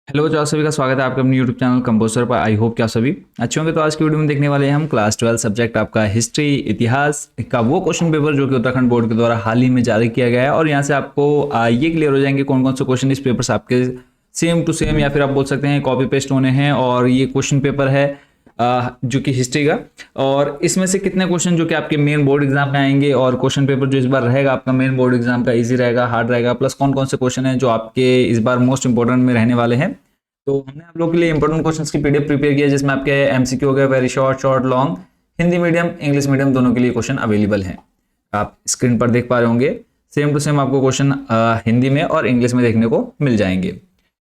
Hello बच्चों, आप सभी का स्वागत है आपके अपने यूट्यूब चैनल कंपोजर पर। आई होप कि आप सभी अच्छे होंगे। तो आज की वीडियो में देखने वाले हैं हम क्लास 12 सब्जेक्ट आपका हिस्ट्री इतिहास का वो क्वेश्चन पेपर जो कि उत्तराखंड बोर्ड के द्वारा हाल ही में जारी किया गया है। और यहाँ से आपको ये क्लियर हो जाएंगे कौन कौन से क्वेश्चन इस पेपर से आपके सेम टू सेम या फिर आप बोल सकते हैं कॉपी पेस्ट होने हैं। और ये क्वेश्चन पेपर है जो कि हिस्ट्री का, और इसमें से कितने क्वेश्चन जो कि आपके मेन बोर्ड एग्जाम में आएंगे, और क्वेश्चन पेपर जो इस बार रहेगा आपका मेन बोर्ड एग्जाम का इजी रहेगा हार्ड रहेगा, प्लस कौन कौन से क्वेश्चन हैं जो आपके इस बार मोस्ट इंपॉर्टेंट में रहने वाले हैं। तो हमने आप लोग के लिए इंपॉर्टेंट क्वेश्चंस की पीडीएफ प्रिपेयर किया है जिसमें आपके एमसीक्यू हो गए, very short, short, long, Hindi medium, English medium दोनों के लिए क्वेश्चन अवेलेबल हैं। आप स्क्रीन पर देख पा रहे होंगे, सेम टू सेम आपको क्वेश्चन हिंदी में और इंग्लिश में देखने को मिल जाएंगे।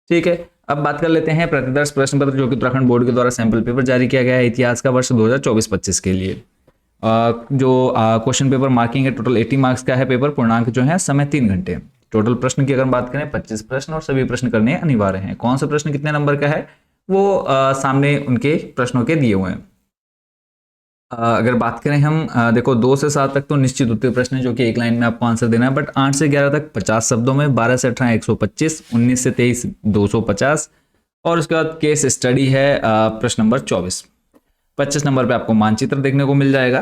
ठीक है, अब बात कर लेते हैं प्रतिदर्श प्रश्न पत्र जो कि उत्तराखंड बोर्ड के द्वारा सैंपल पेपर जारी किया गया है इतिहास का वर्ष 2024-25 के लिए। जो क्वेश्चन पेपर मार्किंग है टोटल 80 मार्क्स का है पेपर। पूर्णांक जो है समय 3 घंटे। टोटल प्रश्न की अगर बात करें 25 प्रश्न और सभी प्रश्न करने अनिवार्य हैं। कौन सा प्रश्न कितने नंबर का है वो सामने उनके प्रश्नों के दिए हुए हैं। अगर बात करें हम देखो 2 से 7 तक तो निश्चित उत्तर प्रश्न है जो कि एक लाइन में आपको आंसर देना है, बट 8 से 11 तक 50 शब्दों में, 12 से 18 125, 19 से 23 250, और उसके बाद केस स्टडी है प्रश्न नंबर 24। 25 नंबर पे आपको मानचित्र देखने को मिल जाएगा।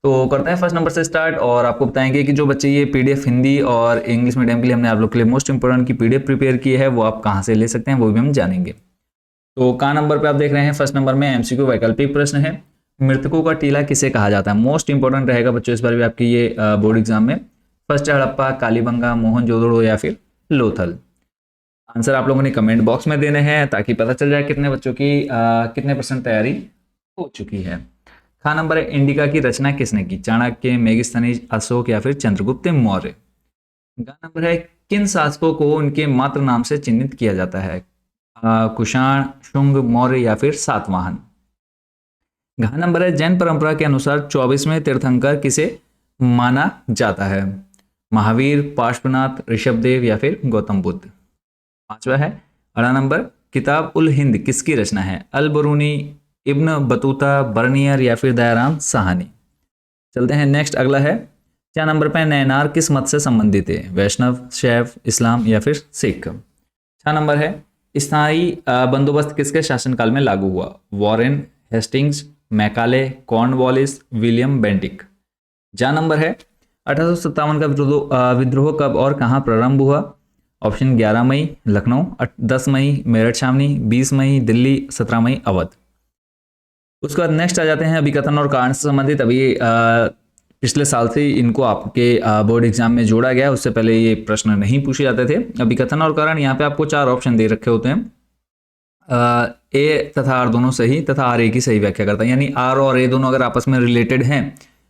तो करते हैं फर्स्ट नंबर से स्टार्ट, और आपको बताएंगे कि जो बच्चे ये पीडीएफ हिंदी और इंग्लिश मीडियम के लिए हमने आप लोग के लिए मोस्ट इंपोर्टेंट की पीडीएफ प्रिपेयर की है वो आप कहाँ से ले सकते हैं वो भी हम जानेंगे। तो का नंबर पे आप देख रहे हैं फर्स्ट नंबर में एमसीक्यू वैकल्पिक प्रश्न है, मृतकों का टीला किसे कहा जाता है। मोस्ट इंपोर्टेंट रहेगा बच्चों इस बार भी आपकी ये बोर्ड एग्जाम में। फर्स्ट है हड़प्पा, कालीबंगा, मोहनजोदड़ो या फिर लोथल। आंसर आप लोगों ने कमेंट बॉक्स में देने हैं ताकि पता चल जाए कितने बच्चों की कितने परसेंट तैयारी हो चुकी है। खा नंबर है इंडिका की रचना किसने की। चाणक्य, मेगिस्थनीज, अशोक या फिर चंद्रगुप्त मौर्य। गा नंबर है किन शासकों को उनके मातृ नाम से चिन्हित किया जाता है। कुषाण, शुंग, मौर्य या फिर सातवाहन। घ नंबर है जैन परंपरा के अनुसार 24वें तीर्थंकर किसे माना जाता है। महावीर, पार्श्वनाथ, ऋषभदेव या फिर गौतम बुद्ध। पांचवा है अड़ा नंबर किताब उल हिंद किसकी रचना है। अल बरूनी, इब्न बतूता, बर्नियर या फिर दयाराम साहनी। चलते हैं नेक्स्ट, अगला है 4 नंबर पे नैनार किस मत से संबंधित है। वैष्णव, शैव, इस्लाम या फिर सिख। 6 नंबर है स्थायी बंदोबस्त किसके शासनकाल में लागू हुआ। Warren, Hastings, Macaulay, Cornwallis, William Bentinck. 4 number है 1857 का विद्रोह कब और कहाँ प्रारंभ हुआ। ऑप्शन 11 मई लखनऊ, 10 मई मेरठ छावनी, 20 मई दिल्ली, 17 मई अवध। उसके बाद नेक्स्ट आ जाते हैं अभिकथन और कारण से संबंधित। अभी पिछले साल से इनको आपके बोर्ड एग्जाम में जोड़ा गया, उससे पहले ये प्रश्न नहीं पूछे जाते थे। अभिकथन और कारण यहाँ पे आपको 4 ऑप्शन दे रखे होते हैं। ए तथा आर दोनों सही तथा आर ए की सही व्याख्या करता है, यानी आर और ए दोनों अगर आपस में रिलेटेड हैं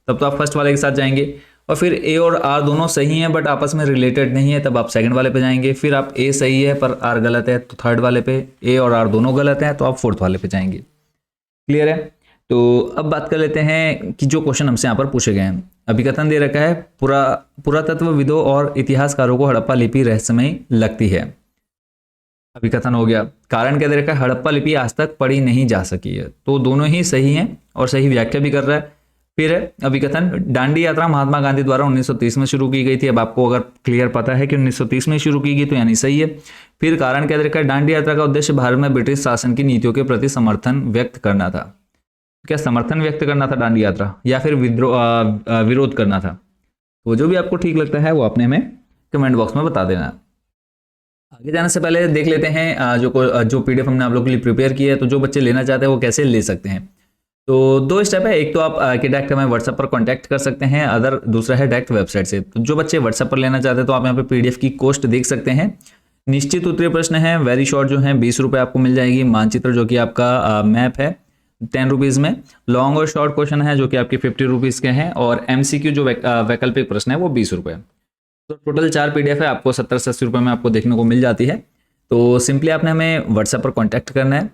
तब तो आप फर्स्ट वाले के साथ जाएंगे, और फिर ए और आर दोनों सही हैं बट आपस में रिलेटेड नहीं है तब आप सेकंड वाले पे जाएंगे। फिर आप ए सही है पर आर गलत है तो थर्ड वाले पे, ए और आर दोनों गलत हैं तो आप फोर्थ वाले पे जाएंगे। क्लियर है। तो अब बात कर लेते हैं कि जो क्वेश्चन हमसे यहाँ पर पूछे गए हैं। अभिकथन दे रखा है पुरातत्वविदों और इतिहासकारों को हड़प्पा लिपि रहस्यमयी लगती है। अभिकथन हो गया। कारण क्या दे रखा है, हड़प्पा लिपि आज तक पढ़ी नहीं जा सकी है, तो दोनों ही सही हैं और सही व्याख्या भी कर रहा है। फिर है अभिकथन दांडी यात्रा महात्मा गांधी द्वारा 1930 में शुरू की गई थी। अब आपको अगर क्लियर पता है कि 1930 में शुरू की गई तो यानी सही है। फिर कारण क्या दे रखा है, दांडी यात्रा का उद्देश्य भारत में ब्रिटिश शासन की नीतियों के प्रति समर्थन व्यक्त करना था। क्या समर्थन व्यक्त करना था दांडी यात्रा, या फिर विरोध करना था। तो जो भी आपको ठीक लगता है वो आपने हमें कमेंट बॉक्स में बता देना। आगे जाने से पहले देख लेते हैं जो पीडीएफ हमने आप लोगों के लिए प्रिपेयर की है। तो जो बच्चे लेना चाहते हैं वो कैसे ले सकते हैं। तो 2 स्टेप है, एक तो आप डायरेक्ट हमें व्हाट्सएप पर कांटेक्ट कर सकते हैं, अदर दूसरा है डायरेक्ट वेबसाइट से। तो जो बच्चे व्हाट्सएप पर लेना चाहते हैं तो आप यहाँ पे पीडीएफ की कॉस्ट देख सकते हैं। निश्चित उत्तरीय प्रश्न है, वेरी शॉर्ट जो है 20 रुपये आपको मिल जाएगी। मानचित्र जो कि आपका मैप है 10 रुपीज़ में। लॉन्ग और शॉर्ट क्वेश्चन है जो कि आपके 50 रुपीज़ के हैं, और एमसीक्यू जो वैकल्पिक प्रश्न है वो 20 रुपये। तो टोटल 4 पीडीएफ है, आपको 70 से 80 रुपये में आपको देखने को मिल जाती है। तो सिंपली आपने हमें व्हाट्सएप पर कांटेक्ट करना है।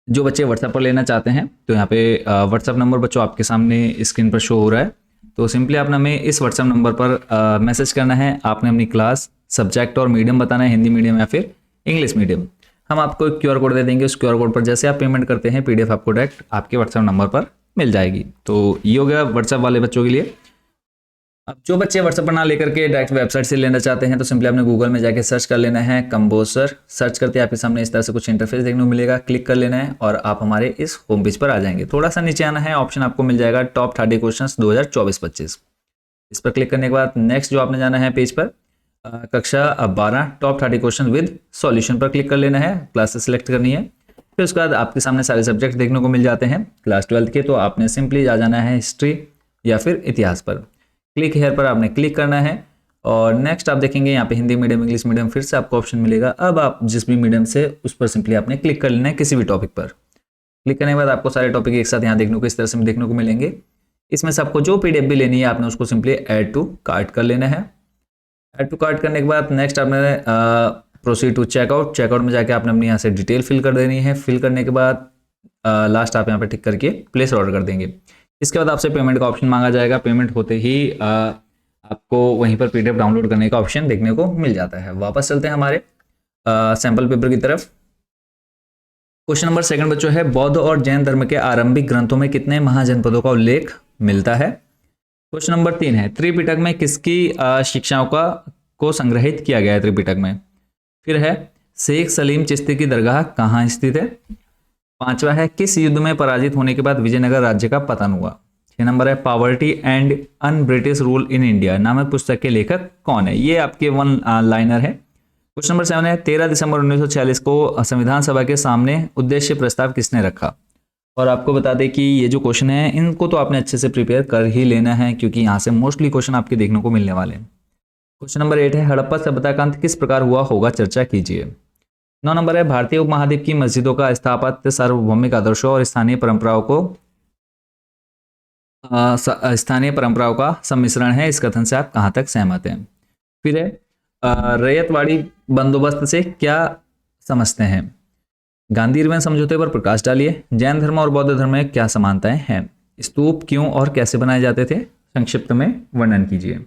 जो बच्चे व्हाट्सएप पर लेना चाहते हैं तो यहाँ पे व्हाट्सएप नंबर बच्चों आपके सामने स्क्रीन पर शो हो रहा है। तो सिंपली आपने हमें इस व्हाट्सएप नंबर पर मैसेज करना है। आपने अपनी क्लास, सब्जेक्ट और मीडियम बताना है, हिंदी मीडियम या फिर इंग्लिश मीडियम। हम आपको एक QR कोड दे देंगे, उस QR कोड पर जैसे आप पेमेंट करते हैं पीडीएफ आपको डायरेक्ट आपके व्हाट्सएप नंबर पर मिल जाएगी। तो ये हो गया व्हाट्सएप वाले बच्चों के लिए। अब जो बच्चे व्हाट्सएप पर ना लेकर के डायरेक्ट वेबसाइट से लेना चाहते हैं तो सिंपली आपने गूगल में जाके सर्च कर लेना है कंपोजर। सर्च करते आपके सामने इस तरह से कुछ इंटरफेस देखने को मिलेगा, क्लिक कर लेना है और आप हमारे इस होम पेज पर आ जाएंगे। थोड़ा सा नीचे आना है, ऑप्शन आपको मिल जाएगा टॉप 30 क्वेश्चन 2024-25। इस पर क्लिक करने के बाद नेक्स्ट जो आपने जाना है पेज पर कक्षा 12 टॉप 30 क्वेश्चन विद सॉल्यूशन पर क्लिक कर लेना है, क्लासेस सेलेक्ट करनी है। फिर उसके बाद आपके सामने सारे सब्जेक्ट देखने को मिल जाते हैं क्लास 12 के, तो आपने सिंपली आ जाना है हिस्ट्री या फिर इतिहास पर। क्लिक हेयर पर आपने क्लिक करना है और नेक्स्ट आप देखेंगे यहाँ पे हिंदी मीडियम इंग्लिश मीडियम फिर से आपको ऑप्शन मिलेगा। अब आप जिस भी मीडियम से उस पर सिंपली आपने क्लिक कर लेना है किसी भी टॉपिक पर। क्लिक करने के बाद आपको सारे टॉपिक एक साथ यहाँ देखने को इस तरह से देखने को मिलेंगे। इसमें से आपको जो PDF भी लेनी है आपने उसको सिंपली ऐड टू कार्ट कर लेना है। ऐड टू कार्ट करने के बाद नेक्स्ट आपने प्रोसीड टू चेकआउट। चेकआउट में जाके आपने अपनी यहाँ से डिटेल फिल कर देनी है। फिल करने के बाद लास्ट आप यहाँ पे टिक करके प्लेस ऑर्डर कर देंगे। इसके बाद आपसे पेमेंट का ऑप्शन मांगा जाएगा। पेमेंट होते ही आपको वहीं पर PDF डाउनलोड करने का ऑप्शन देखने को मिल जाता है। वापस चलते हैं हमारे सैंपल पेपर की तरफ। क्वेश्चन नंबर 2 बच्चों है, बौद्ध और जैन धर्म के आरंभिक ग्रंथों में कितने महाजनपदों का उल्लेख मिलता है। क्वेश्चन नंबर 3 है, त्रिपिटक में किसकी शिक्षाओं को संग्रहित किया गया है त्रिपिटक में। फिर है शेख सलीम चिश्ती की दरगाह कहाँ स्थित है। 5वां है, किस युद्ध में पराजित होने के बाद विजयनगर राज्य का पतन हुआ। 6 नंबर है, poverty and un British rule in India नामक पुस्तक के लेखक कौन है। ये आपके वन लाइनर है। क्वेश्चन नंबर 7 है, 13 दिसंबर 1946 को संविधान सभा के सामने उद्देश्य प्रस्ताव किसने रखा। और आपको बता दें कि ये जो क्वेश्चन है इनको तो आपने अच्छे से प्रिपेयर कर ही लेना है क्योंकि यहाँ से मोस्टली क्वेश्चन आपके देखने को मिलने वाले हैं। क्वेश्चन नंबर 8 है, हड़प्पा सभ्यता का अंत किस प्रकार हुआ होगा, चर्चा कीजिए। 9 नंबर है, भारतीय उपमहाद्वीप की मस्जिदों का स्थापत्य सार्वभौमिक आदर्शों और स्थानीय परंपराओं का सम्मिश्रण है, इस कथन से आप कहां तक सहमत हैं। फिर है रैयतवाड़ी बंदोबस्त से क्या समझते हैं। गांधी इरविन समझौते पर प्रकाश डालिए। जैन धर्म और बौद्ध धर्म में क्या समानताएं हैं। स्तूप क्यों और कैसे बनाए जाते थे, संक्षिप्त में वर्णन कीजिए।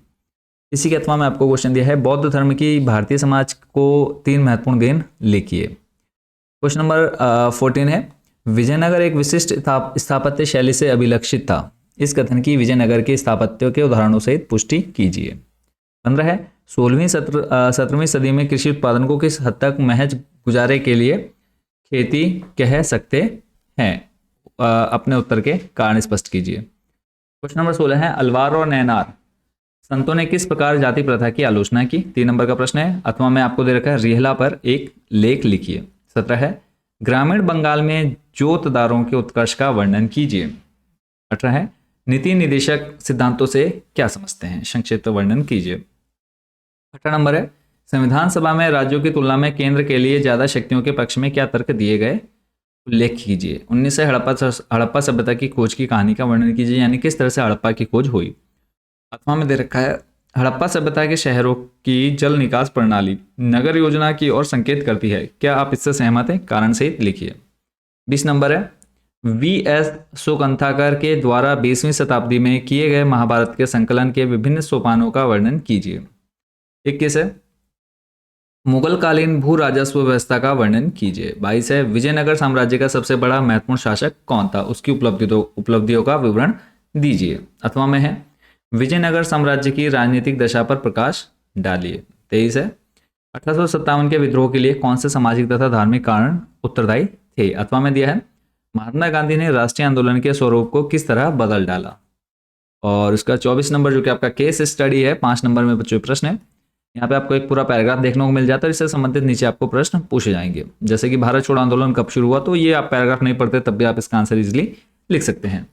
इसी के अथवा में आपको क्वेश्चन दिया है, बौद्ध धर्म की भारतीय समाज को 3 महत्वपूर्ण देन लिखिए। क्वेश्चन नंबर 14 है, विजयनगर एक विशिष्ट स्थापत्य शैली से अभिलक्षित था, इस कथन की विजयनगर के स्थापत्यों के उदाहरणों सहित पुष्टि कीजिए। 15 है, 16वीं-17वीं सदी में कृषि उत्पादन को किस हद तक महज गुजारे के लिए खेती कह सकते हैं। अपने उत्तर के कारण स्पष्ट कीजिए। क्वेश्चन नंबर 16 है, अलवार और नैनार संतों ने किस प्रकार जाति प्रथा की आलोचना की। 3 नंबर का प्रश्न है, अथवा में आपको दे रखा है, रिहला पर एक लेख लिखिए। 17 है, ग्रामीण बंगाल में जोतदारों के उत्कर्ष का वर्णन कीजिए। 18 है, नीति निदेशक सिद्धांतों से क्या समझते हैं, संक्षिप्त वर्णन कीजिए। 18 नंबर है, संविधान सभा में राज्यों की तुलना में केंद्र के लिए ज्यादा शक्तियों के पक्ष में क्या तर्क दिए गए, उल्लेख कीजिए। 19 है, हड़प्पा सभ्यता की खोज की कहानी का वर्णन कीजिए, यानी किस तरह से हड़प्पा की खोज हुई। अथवा में दे रखा है, हड़प्पा सभ्यता के शहरों की जल निकास प्रणाली नगर योजना की ओर संकेत करती है, क्या आप इससे सहमत हैं, कारण सहित लिखिए। 20 नंबर है, V.S. सुकंथाकर के द्वारा 20वीं शताब्दी में किए गए महाभारत के संकलन के विभिन्न सोपानों का वर्णन कीजिए। 21 है, मुगल कालीन भू राजस्व व्यवस्था का वर्णन कीजिए। 22 है, विजयनगर साम्राज्य का सबसे बड़ा महत्वपूर्ण शासक कौन था, उसकी उपलब्धियों का विवरण दीजिए। अथवा में है, विजयनगर साम्राज्य की राजनीतिक दशा पर प्रकाश डालिए। 23 है, 1857 के विद्रोह के लिए कौन से सामाजिक तथा धार्मिक कारण उत्तरदायी थे। अथवा में दिया है, महात्मा गांधी ने राष्ट्रीय आंदोलन के स्वरूप को किस तरह बदल डाला। और इसका 24 नंबर जो कि आपका केस स्टडी है, 5 नंबर में बच्चों प्रश्न है। यहाँ पे आपको एक पूरा पैराग्राफ देखने को मिल जाता है, इससे संबंधित नीचे आपको प्रश्न पूछे जाएंगे, जैसे कि भारत छोड़ो आंदोलन कब शुरू हुआ, तो ये आप पैराग्राफ नहीं पढ़ते तब भी आप इसका आंसर इजिली लिख सकते हैं।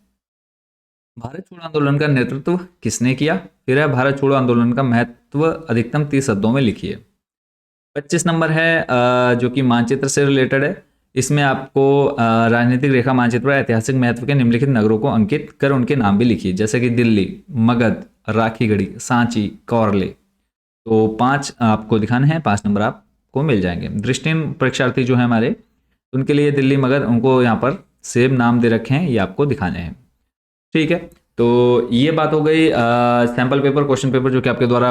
भारत छोड़ो आंदोलन का नेतृत्व किसने किया। फिर है, भारत छोड़ो आंदोलन का महत्व अधिकतम 30 शब्दों में लिखिए। 25 नंबर है जो कि मानचित्र से रिलेटेड है, इसमें आपको राजनीतिक रेखा मानचित्र पर ऐतिहासिक महत्व के निम्नलिखित नगरों को अंकित कर उनके नाम भी लिखिए, जैसे कि दिल्ली, मगध, राखीगढ़ी, सांची, कौरले। तो 5 आपको दिखाने हैं, 5 नंबर आपको मिल जाएंगे। दृष्टिहीन परीक्षार्थी जो है हमारे, उनके लिए दिल्ली, मगध, उनको यहाँ पर सेम नाम दे रखे हैं, ये आपको दिखाने हैं। ठीक है, तो ये बात हो गई सैंपल पेपर, क्वेश्चन पेपर जो कि आपके द्वारा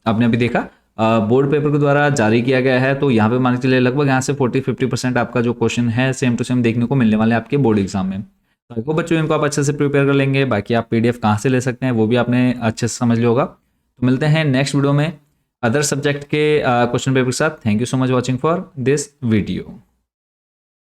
आपने अभी देखा बोर्ड पेपर के द्वारा जारी किया गया है। तो यहाँ पे मान के चलिए लगभग यहाँ से 40-50% आपका जो क्वेश्चन है सेम टू सेम देखने को मिलने वाले हैं आपके बोर्ड एग्जाम में। तो आई होप बच्चों इनको आप अच्छे से प्रिपेयर कर लेंगे। बाकी आप PDF कहाँ से ले सकते हैं वो भी आपने अच्छे से समझ लिया होगा। तो मिलते हैं नेक्स्ट वीडियो में अदर सब्जेक्ट के क्वेश्चन पेपर के साथ। Thank you so much watching for this video.